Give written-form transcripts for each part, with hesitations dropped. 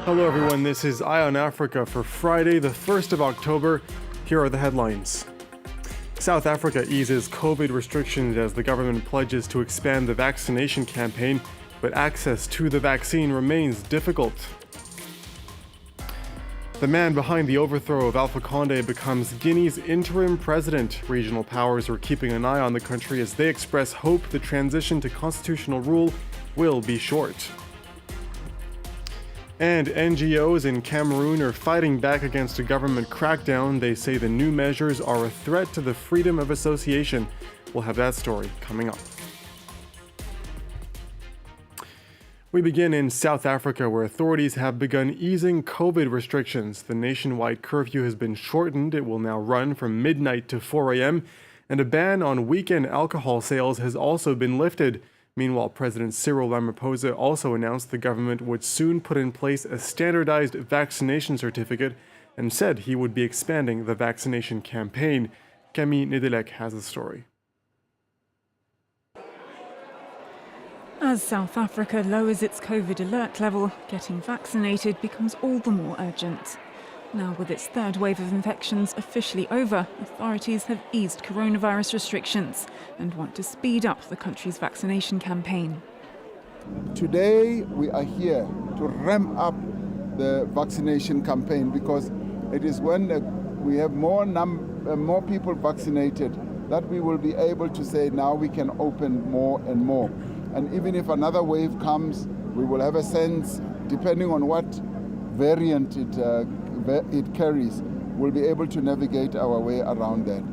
Hello everyone, this is Eye on Africa for Friday, the 1st of October. Here are the headlines. South Africa eases COVID restrictions as the government pledges to expand the vaccination campaign, but access to the vaccine remains difficult. The man behind the overthrow of Alpha Condé becomes Guinea's interim president. Regional powers are keeping an eye on the country as they express hope the transition to constitutional rule will be short. And NGOs in Cameroon are fighting back against a government crackdown. They say the new measures are a threat to the freedom of association. We'll have that story coming up. We begin in South Africa, where authorities have begun easing COVID restrictions. The nationwide curfew has been shortened. It will now run from midnight to 4 a.m., and a ban on weekend alcohol sales has also been lifted. Meanwhile, President Cyril Ramaphosa also announced the government would soon put in place a standardized vaccination certificate and said he would be expanding the vaccination campaign. Camille Nedelec has the story. As South Africa lowers its COVID alert level, getting vaccinated becomes all the more urgent. Now, with its third wave of infections officially over, authorities have eased coronavirus restrictions and want to speed up the country's vaccination campaign. Today, we are here to ramp up the vaccination campaign because it is when we have more people vaccinated that we will be able to say now we can open more and more. And even if another wave comes, we will have a sense, depending on what variant it carries, we'll be able to navigate our way around that.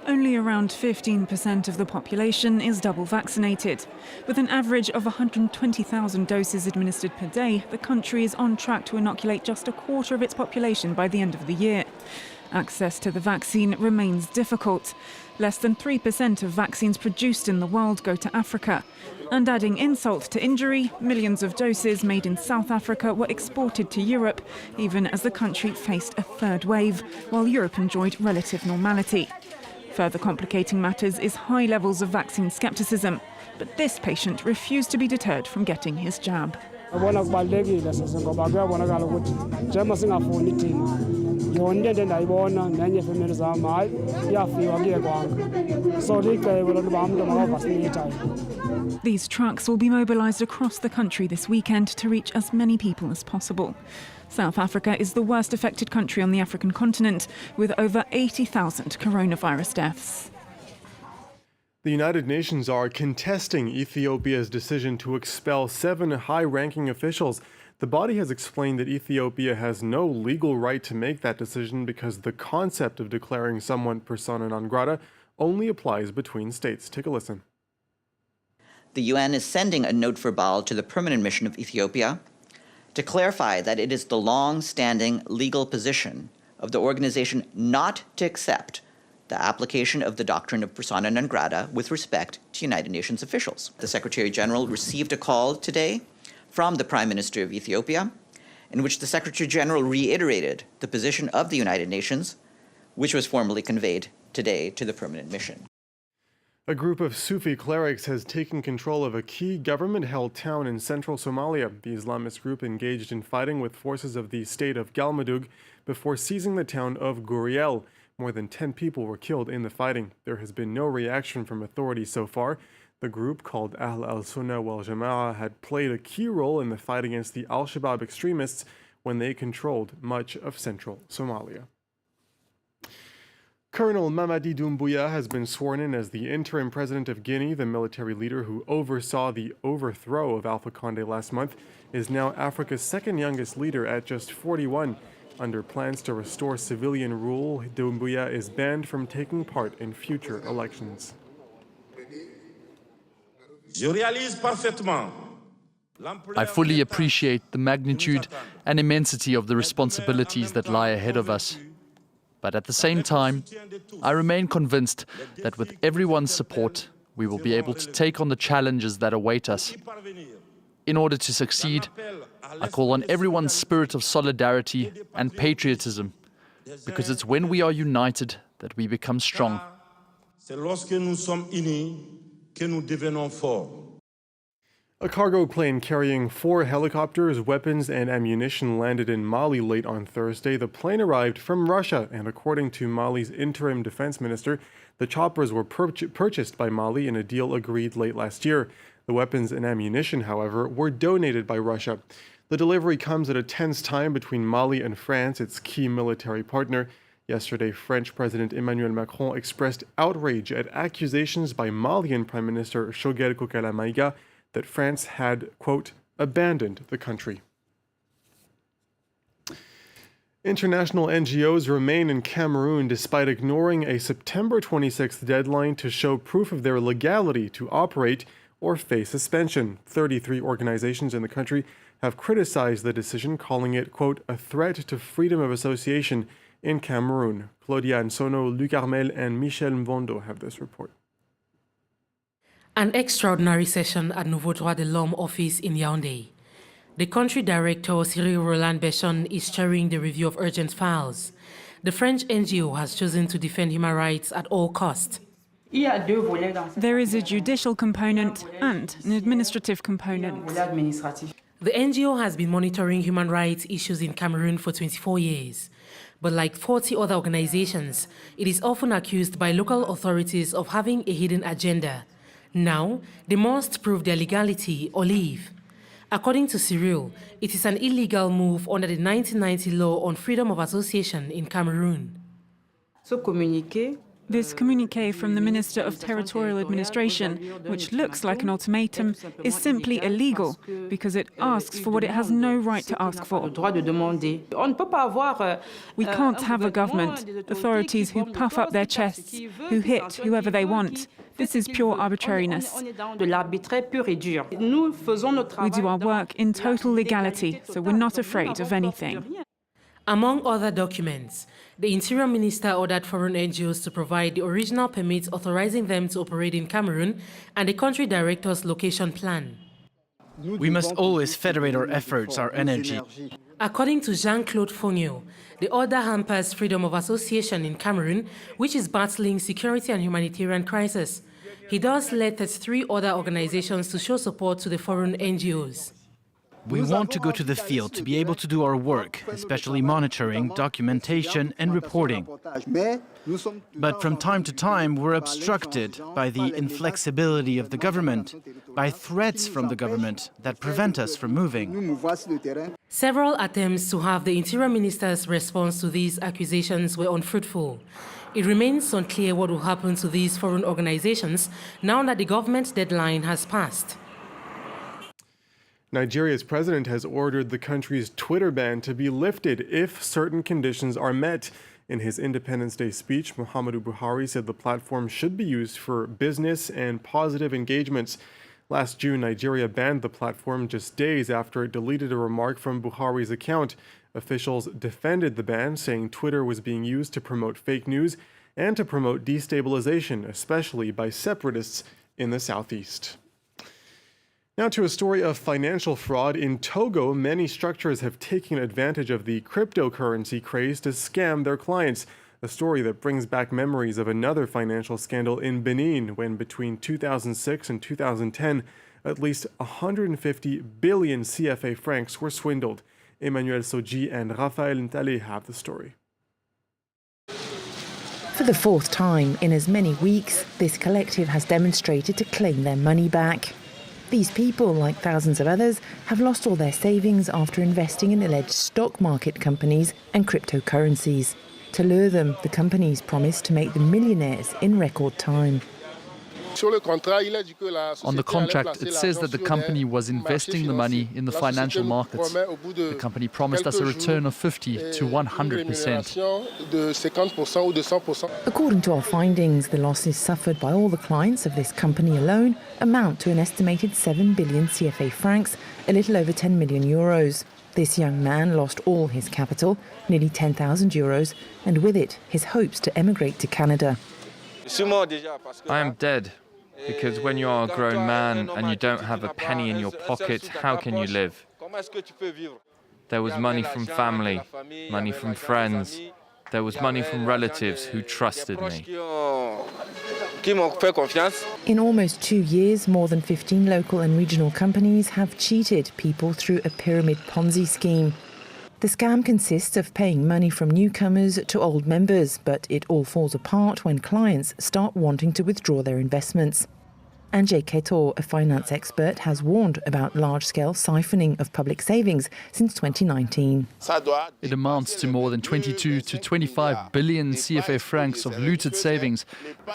Only around 15% of the population is double vaccinated. With an average of 120,000 doses administered per day, the country is on track to inoculate just a quarter of its population by the end of the year. Access to the vaccine remains difficult. Less than 3% of vaccines produced in the world go to Africa. And adding insult to injury, millions of doses made in South Africa were exported to Europe, even as the country faced a third wave, while Europe enjoyed relative normality. Further complicating matters is high levels of vaccine skepticism. But this patient refused to be deterred from getting his jab. These trucks will be mobilised across the country this weekend to reach as many people as possible. South Africa is the worst affected country on the African continent, with over 80,000 coronavirus deaths. The United Nations are contesting Ethiopia's decision to expel 7 high-ranking officials. The body has explained that Ethiopia has no legal right to make that decision because the concept of declaring someone persona non grata only applies between states. Take a listen. The UN is sending a note verbal to the permanent mission of Ethiopia to clarify that it is the long-standing legal position of the organization not to accept the application of the doctrine of persona non grata with respect to United Nations officials. The Secretary General received a call today from the Prime Minister of Ethiopia, in which the Secretary General reiterated the position of the United Nations, which was formally conveyed today to the permanent mission. A group of Sufi clerics has taken control of a key government-held town in central Somalia. The Islamist group engaged in fighting with forces of the state of Galmudug before seizing the town of Guriel. More than 10 people were killed in the fighting. There has been no reaction from authorities so far. The group, called Ahl al-Sunnah wal-Jama'ah, had played a key role in the fight against the al-Shabaab extremists when they controlled much of central Somalia. Colonel Mamady Doumbouya has been sworn in as the interim president of Guinea. The military leader who oversaw the overthrow of Alpha Condé last month is now Africa's second youngest leader at just 41. Under plans to restore civilian rule, Doumbouya is banned from taking part in future elections. I fully appreciate the magnitude and immensity of the responsibilities that lie ahead of us. But at the same time, I remain convinced that with everyone's support, we will be able to take on the challenges that await us. In order to succeed, I call on everyone's spirit of solidarity and patriotism, because it's when we are united that we become strong. A cargo plane carrying 4 helicopters, weapons, and ammunition landed in Mali late on Thursday. The plane arrived from Russia, and according to Mali's interim defense minister, the choppers were purchased by Mali in a deal agreed late last year. The weapons and ammunition, however, were donated by Russia. The delivery comes at a tense time between Mali and France, its key military partner. Yesterday, French President Emmanuel Macron expressed outrage at accusations by Malian Prime Minister Choguel Kokala that France had, quote, abandoned the country. International NGOs remain in Cameroon despite ignoring a September 26th deadline to show proof of their legality to operate or face suspension. 33 organizations in the country have criticized the decision, calling it, quote, a threat to freedom of association in Cameroon. Claudia Ansono, Luc Armel, and Michel Mvondo have this report. An extraordinary session at Nouveau Droit de l'Homme office in Yaoundé. The country director, Cyril Ramaphosa, is chairing the review of urgent files. The French NGO has chosen to defend human rights at all costs. There is a judicial component and an administrative component. The NGO has been monitoring human rights issues in Cameroon for 24 years. But like 40 other organizations, it is often accused by local authorities of having a hidden agenda. Now, they must prove their legality or leave. According to Cyril, it is an illegal move under the 1990 law on freedom of association in Cameroon. This communiqué from the Minister of Territorial Administration, which looks like an ultimatum, is simply illegal because it asks for what it has no right to ask for. We can't have a government, authorities who puff up their chests, who hit whoever they want. This is pure arbitrariness. We do our work in total legality, so we're not afraid of anything. Among other documents, the Interior Minister ordered foreign NGOs to provide the original permits authorizing them to operate in Cameroon and the country director's location plan. We must always federate our efforts, our energy. According to Jean-Claude Fogno, the order hampers freedom of association in Cameroon, which is battling security and humanitarian crisis. He does let 33 other organizations to show support to the foreign NGOs. We want to go to the field to be able to do our work, especially monitoring, documentation and reporting. But from time to time, we're obstructed by the inflexibility of the government, by threats from the government that prevent us from moving. Several attempts to have the Interior Minister's response to these accusations were unfruitful. It remains unclear what will happen to these foreign organizations now that the government deadline has passed. Nigeria's president has ordered the country's Twitter ban to be lifted if certain conditions are met. In his Independence Day speech, Muhammadu Buhari said the platform should be used for business and positive engagements. Last June, Nigeria banned the platform just days after it deleted a remark from Buhari's account. Officials defended the ban, saying Twitter was being used to promote fake news and to promote destabilization, especially by separatists in the southeast. Now to a story of financial fraud. In Togo, many structures have taken advantage of the cryptocurrency craze to scam their clients. A story that brings back memories of another financial scandal in Benin when between 2006 and 2010, at least 150 billion CFA francs were swindled. Emmanuel Soji and Raphaël Ntale have the story. For the fourth time in as many weeks, this collective has demonstrated to claim their money back. These people, like thousands of others, have lost all their savings after investing in alleged stock market companies and cryptocurrencies. To lure them, the companies promised to make them millionaires in record time. On the contract, it says that the company was investing the money in the financial markets. The company promised us a return of 50 to 100%. According to our findings, the losses suffered by all the clients of this company alone amount to an estimated 7 billion CFA francs, a little over 10 million euros. This young man lost all his capital, nearly 10,000 euros, and with it, his hopes to emigrate to Canada. I am dead, because when you are a grown man and you don't have a penny in your pocket, how can you live? There was money from family, money from friends, There was money from relatives who trusted me. In almost 2 years, more than 15 local and regional companies have cheated people through a pyramid Ponzi scheme. The scam consists of paying money from newcomers to old members, but it all falls apart when clients start wanting to withdraw their investments. Anjay Ketor, a finance expert, has warned about large-scale siphoning of public savings since 2019. It amounts to more than 22 to 25 billion CFA francs of looted savings.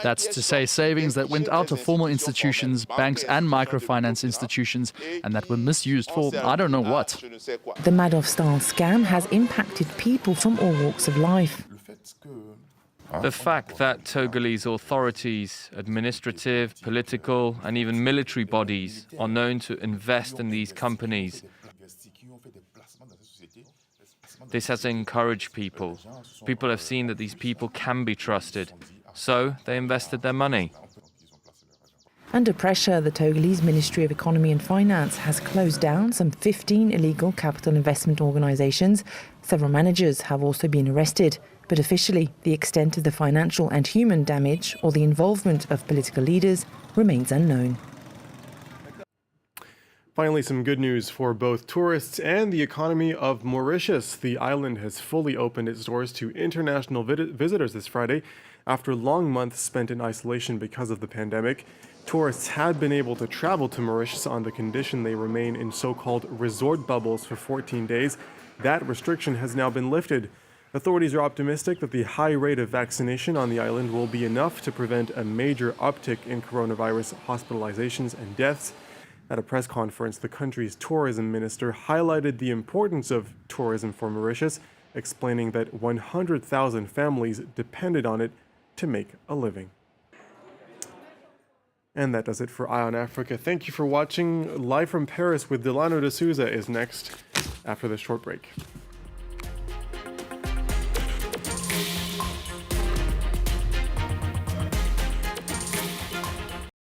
That's to say savings that went out of formal institutions, banks and microfinance institutions, and that were misused for I don't know what. The Madoff-style scam has impacted people from all walks of life. The fact that Togolese authorities, administrative, political, and even military bodies are known to invest in these companies, this has encouraged people. People have seen that these people can be trusted, so they invested their money. Under pressure, the Togolese Ministry of Economy and Finance has closed down some 15 illegal capital investment organisations. Several managers have also been arrested. But officially, the extent of the financial and human damage or the involvement of political leaders remains unknown. Finally, some good news for both tourists and the economy of Mauritius. The island has fully opened its doors to international visitors this Friday after long months spent in isolation because of the pandemic. Tourists had been able to travel to Mauritius on the condition they remain in so-called resort bubbles for 14 days. That restriction has now been lifted. Authorities are optimistic that the high rate of vaccination on the island will be enough to prevent a major uptick in coronavirus hospitalizations and deaths. At a press conference, the country's tourism minister highlighted the importance of tourism for Mauritius, explaining that 100,000 families depended on it to make a living. And that does it for Eye on Africa. Thank you for watching. Live from Paris with Delano de Souza is next after this short break.